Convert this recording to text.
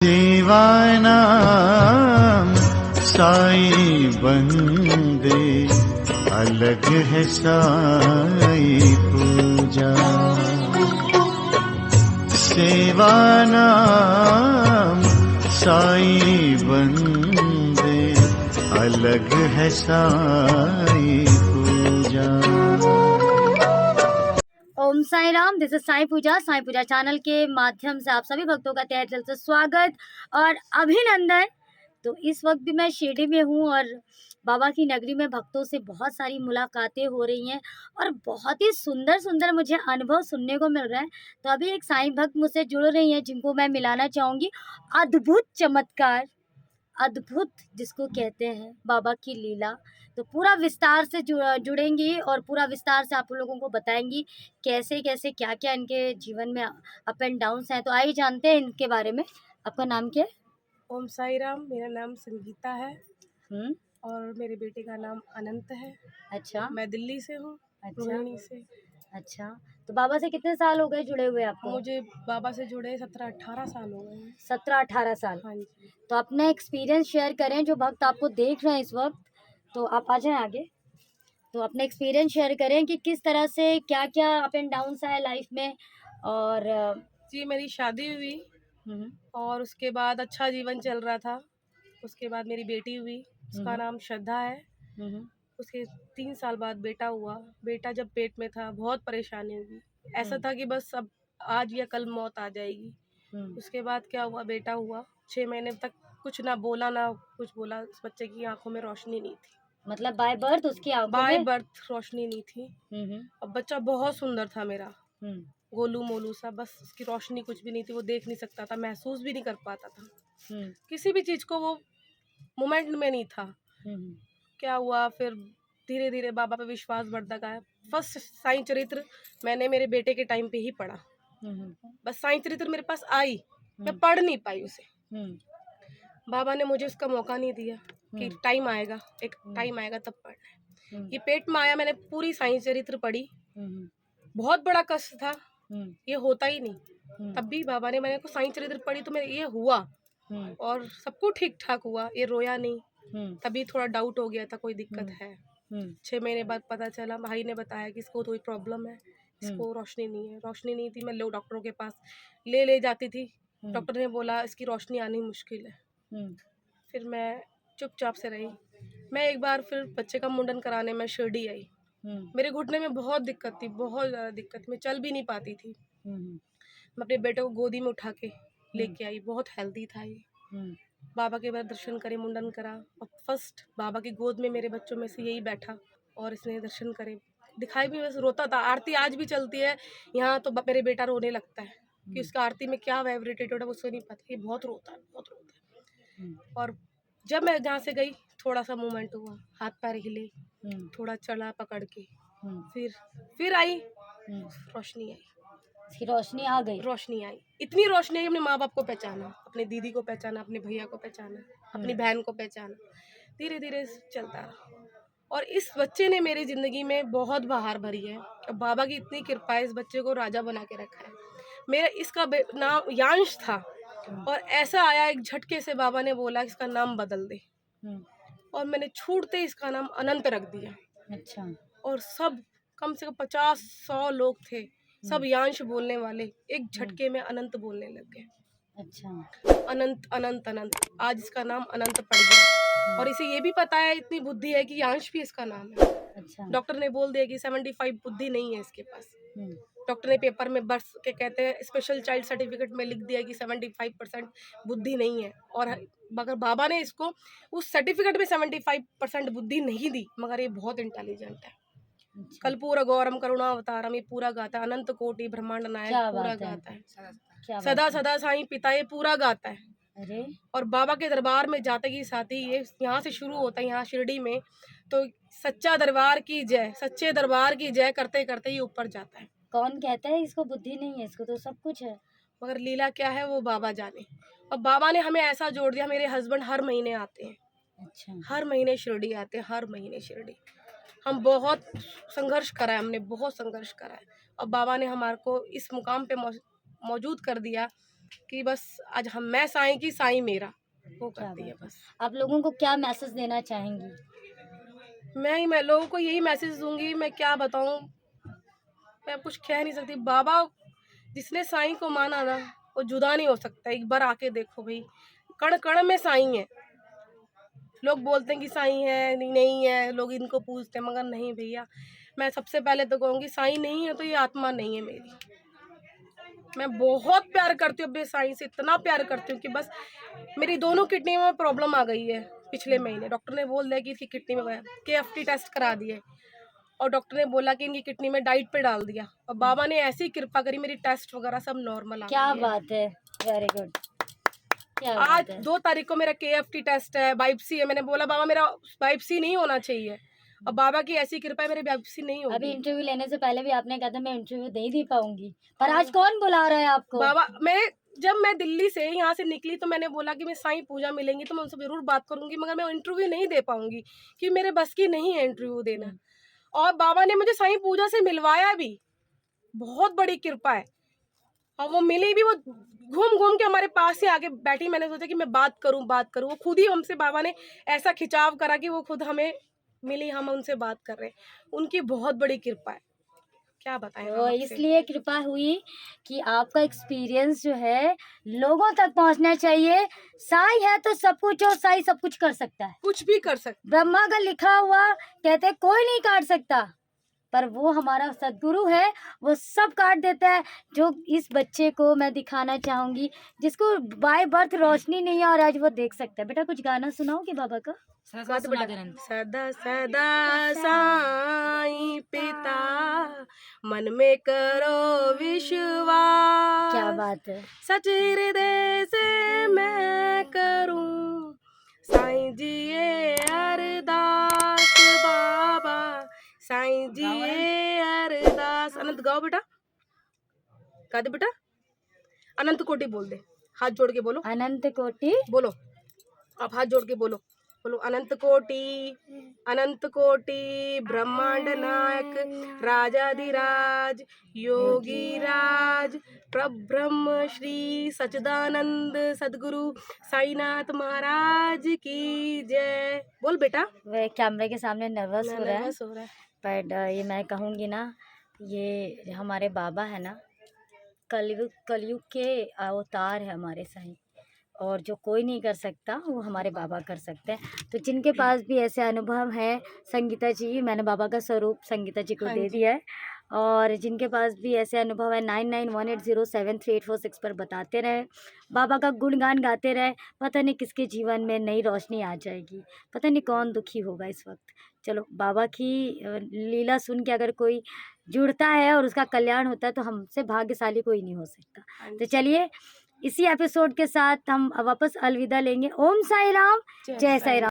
देवानाम साईं बंदे, अलग है साईं पूजा। सेवानाम साईं बंदे, अलग है साईं पूजा। Om Sai Ram. This is Sai Puja channel के माध्यम से आप सभी भक्तों का तहे दिल से स्वागत और अभिनंदन। तो इस वक्त भी मैं शिरडी में हूँ और बाबा की नगरी में भक्तों से बहुत सारी मुलाकातें हो रही हैं और बहुत ही सुंदर सुंदर मुझे अनुभव सुनने को मिल रहा है। तो अभी एक साईं भक्त मुझसे जुड़ रही हैं जिनको मैं मिलाना चाहूँगी। अद्भुत चमत्कार, अद्भुत जिसको कहते हैं बाबा की लीला। तो पूरा विस्तार से जुड़ेंगी और पूरा विस्तार से आप लोगों को बताएंगी कैसे कैसे क्या क्या इनके जीवन में अप एंड डाउन्स हैं। तो आइए जानते हैं इनके बारे में। आपका नाम क्या है? ओम साई राम। मेरा नाम संगीता है हम्म। और मेरे बेटे का नाम अनंत है। अच्छा मैं दिल्ली से हूँ, अच्छा रोहिणी से। अच्छा। तो बाबा से कितने साल हो गए जुड़े हुए आपको? मुझे बाबा से जुड़े 17-18 साल हो गए हैं। 17-18 साल। हाँ जी। तो अपना एक्सपीरियंस शेयर करें, जो भक्त आपको देख रहे हैं इस वक्त। तो आप आ जाएं आगे। तो अपना एक्सपीरियंस शेयर करें कि किस तरह से क्या क्या अप एंड डाउन्स है लाइफ में। और जी, मेरी शादी हुई हम्म, और उसके बाद अच्छा जीवन चल रहा था। उसके बाद मेरी बेटी हुई, उसका नाम श्रद्धा है। हम्म, उसके 3 साल बाद बेटा हुआ। बेटा जब पेट में था बहुत परेशानी हुई, ऐसा था कि बस अब आज या कल मौत आ जाएगी। उसके बाद क्या हुआ, बेटा हुआ। 6 महीने तक कुछ ना बोला ना कुछ बोला। उस बच्चे की आंखों में रोशनी नहीं थी। मतलब बाय बर्थ उसकी आंखों बाय में। बर्थ रोशनी नहीं थी। अब बच्चा बहुत सुंदर था मेरा, गोलू मोलू सा, बस उसकी रोशनी कुछ भी नहीं थी। वो देख नहीं सकता था, महसूस भी नहीं कर पाता था, किसी भी चीज को वो मोमेंट में नहीं था। क्या हुआ फिर, धीरे धीरे बाबा पे विश्वास बढ़ता गया। फर्स्ट साईं चरित्र मैंने मेरे बेटे के टाइम पे ही पढ़ा। बस साईं चरित्र मेरे पास आई, मैं पढ़ नहीं पाई उसे। बाबा ने मुझे उसका मौका नहीं दिया कि टाइम आएगा, एक टाइम आएगा तब पढ़ना है। ये पेट में आया, मैंने पूरी साईं चरित्र पढ़ी। बहुत बड़ा कष्ट था, ये होता ही नहीं। तब भी बाबा ने, मैंने को साईं चरित्र पढ़ी तो मेरे ये हुआ और सब कुछ ठीक ठाक हुआ। ये रोया नहीं। तभी थोड़ा डाउट हो गया था कोई दिक्कत है। 6 महीने बाद पता चला, भाई ने बताया कि इसको कोई प्रॉब्लम है, इसको रोशनी नहीं है। रोशनी नहीं थी, मैं लोग डॉक्टरों के पास ले जाती थी। डॉक्टर ने बोला इसकी रोशनी आनी मुश्किल है। फिर मैं चुपचाप से रही। मैं एक बार फिर बच्चे का मुंडन कराने में शिरडी आई। मेरे घुटने में बहुत दिक्कत थी, बहुत ज़्यादा दिक्कत। मैं चल भी नहीं पाती थी। मैं अपने बेटे को गोदी में उठा के लेके आई, बहुत हेल्दी था ये। बाबा के बाद दर्शन करे, मुंडन करा और फर्स्ट बाबा की गोद में मेरे बच्चों में से यही बैठा और इसने दर्शन करे। दिखाई भी, बस रोता था। आरती आज भी चलती है यहाँ तो मेरे बेटा रोने लगता है कि उसका आरती में क्या वाइब्रेटेड होता है उसको नहीं पता। ये बहुत रोता है, बहुत रोता है। और जब मैं जहाँ से गई थोड़ा सा मूवमेंट हुआ, हाथ पैर हिले, थोड़ा चला पकड़ के। फिर आई रोशनी, आई उसकी रोशनी आ गई। रोशनी आई। इतनी रोशनी आई, अपने माँ बाप को पहचाना, अपने दीदी को पहचाना, अपने भैया को पहचाना, अपनी बहन को पहचाना। धीरे धीरे चलता रहा और इस बच्चे ने मेरी ज़िंदगी में बहुत बहार भरी है। और बाबा की इतनी कृपा है, इस बच्चे को राजा बना के रखा है। मेरा इसका नाम यांश था और ऐसा आया एक झटके से, बाबा ने बोला इसका नाम बदल दे और मैंने छूटते इसका नाम अनंत रख दिया। अच्छा। और सब कम से कम 50-100 लोग थे, सब यांश बोलने वाले एक झटके में अनंत बोलने लग गए। अच्छा। अनंत अनंत अनंत, आज इसका नाम अनंत पड़ गया। और इसे ये भी पता है, इतनी बुद्धि है कि यांश भी इसका नाम है। अच्छा। डॉक्टर ने बोल दिया कि 75 बुद्धि नहीं है इसके पास। डॉक्टर ने पेपर में बर्थ के कहते हैं स्पेशल चाइल्ड सर्टिफिकेट में लिख दिया कि 75% बुद्धि नहीं है। और मगर बाबा ने इसको उस सर्टिफिकेट में 75% बुद्धि नहीं दी, मगर ये बहुत इंटेलिजेंट है। कल पूरा गौरम करुणावतारम ये पूरा गाता है। अनंत कोटि ब्रह्मांड नायक पूरा गाता है। सदा सदा साईं पिता ये पूरा गाता है। अरे और बाबा के दरबार में जाते की साथ ही ये यहाँ से शुरू होता है, यहाँ शिरडी में तो सच्चा दरबार की जय, सच्चे दरबार की जय करते करते ये ऊपर जाता है। कौन कहता है इसको बुद्धि नहीं है? इसको तो सब कुछ है, मगर लीला क्या है वो बाबा जाने। और बाबा ने हमें ऐसा जोड़ दिया, मेरे हस्बैंड हर महीने आते हैं। अच्छा। हर महीने शिरडी आते हैं, हर महीने शिरडी। हम बहुत संघर्ष करा है, हमने बहुत संघर्ष करा है और बाबा ने हमारे को इस मुकाम पे मौजूद कर दिया कि बस आज मैं साईं की, साईं मेरा, वो क्या करती है बात है। बस। आप लोगों को क्या मैसेज देना चाहेंगी? मैं लोगों को यही मैसेज दूंगी, मैं क्या बताऊं, मैं कुछ कह नहीं सकती। बाबा जिसने साईं को माना ना, वो जुदा नहीं हो सकता। एक बार आके देखो भाई, कण कण में साईं है। लोग बोलते हैं कि साईं है, नहीं है, लोग इनको पूछते हैं, मगर नहीं भैया। मैं सबसे पहले तो कहूँगी, साईं नहीं है तो ये आत्मा नहीं है मेरी। मैं बहुत प्यार करती हूँ अपने साईं से, इतना प्यार करती हूँ कि बस मेरी दोनों किडनी में प्रॉब्लम आ गई है। पिछले महीने डॉक्टर ने बोल दिया कि इसकी किडनी में KFT टेस्ट करा दिए, और डॉक्टर ने बोला कि इनकी किडनी में डाइट पे डाल दिया, और बाबा ने ऐसी कृपा करी, मेरी टेस्ट वगैरह सब नॉर्मल आ क्या गई है। बात है, वेरी गुड। क्या आज बात है। 2 तारीख को मेरा KFT टेस्ट है, बायोप्सी है। मैंने बोला बाबा मेरा बायोप्सी नहीं होना चाहिए, और बाबा की ऐसी कृपा है मेरी बायोप्सी नहीं अभी होगी। इंटरव्यू लेने से पहले भी आपने कहा था मैं इंटरव्यू नहीं दे पाऊंगी, पर आज कौन बुला रहा है आपको? बाबा जब मैं दिल्ली से यहाँ से निकली तो मैंने बोला कि मैं साईं पूजा मिलेंगी तो मैं उनसे जरूर बात करूंगी, मगर मैं इंटरव्यू नहीं दे पाऊंगी कि मेरे बस की नहीं है इंटरव्यू देना। और बाबा ने मुझे साईं पूजा से मिलवाया भी, बहुत बड़ी कृपा है। और वो मिली भी, वो घूम घूम के हमारे पास से आके बैठी। मैंने सोचा कि मैं बात करूं। वो खुद ही हमसे, बाबा ने ऐसा खिंचाव करा कि वो खुद हमें मिली, हम उनसे बात कर रहे हैं। उनकी बहुत बड़ी कृपा है, क्या बताएं हम तो आपसे। इसलिए कृपा हुई कि आपका एक्सपीरियंस जो है लोगों तक पहुंचना चाहिए। साईं है तो सब कुछ, और साईं सब कुछ कर सकता है। कुछ भी कर सकते। ब्रह्मा का लिखा हुआ कहते हैं कोई नहीं काट सकता, पर वो हमारा सदगुरु है, वो सब काट देता है। जो इस बच्चे को मैं दिखाना चाहूंगी, जिसको बाय बर्थ रोशनी नहीं है और आज वो देख सकता है। बेटा कुछ गाना सुनाओगे बाबा का? सदा सदा साईं पिता, मन में करो विश्वास। क्या बात है। सच हृदय से मैं करूं, साईं जी ये अरदास। बाबा साईं जी ये अरदास। अनंत गाओ बेटा, गा दे बेटा। अनंत कोटि बोल दे, हाथ जोड़ के बोलो। अनंत कोटि बोलो, आप हाथ जोड़ के बोलो। बोलो अनंत कोटि ब्रह्मांड नायक, राजाधिराज, योगी राज, प्रब्रह्म श्री सच्चिदानंद सदगुरु साईनाथ महाराज की जय। बोल बेटा। वे कैमरे के सामने नर्वस हो रहा है, नर्वस हो रहा है। बट ये मैं कहूँगी ना, ये हमारे बाबा है ना, कलयुग के अवतार है हमारे साईं, और जो कोई नहीं कर सकता वो हमारे बाबा कर सकते हैं। तो जिनके पास भी ऐसे अनुभव हैं, संगीता जी, मैंने बाबा का स्वरूप संगीता जी को हाँ दे जी। दिया है, और जिनके पास भी ऐसे अनुभव है 9918073846 पर बताते रहे, बाबा का गुणगान गाते रहे। पता नहीं किसके जीवन में नई रोशनी आ जाएगी, पता नहीं कौन दुखी होगा इस वक्त। चलो, बाबा की लीला सुन के अगर कोई जुड़ता है और उसका कल्याण होता है तो हमसे भाग्यशाली कोई नहीं हो सकता। तो चलिए, इसी एपिसोड के साथ हम वापस अलविदा लेंगे। ओम साई राम, जय साई राम।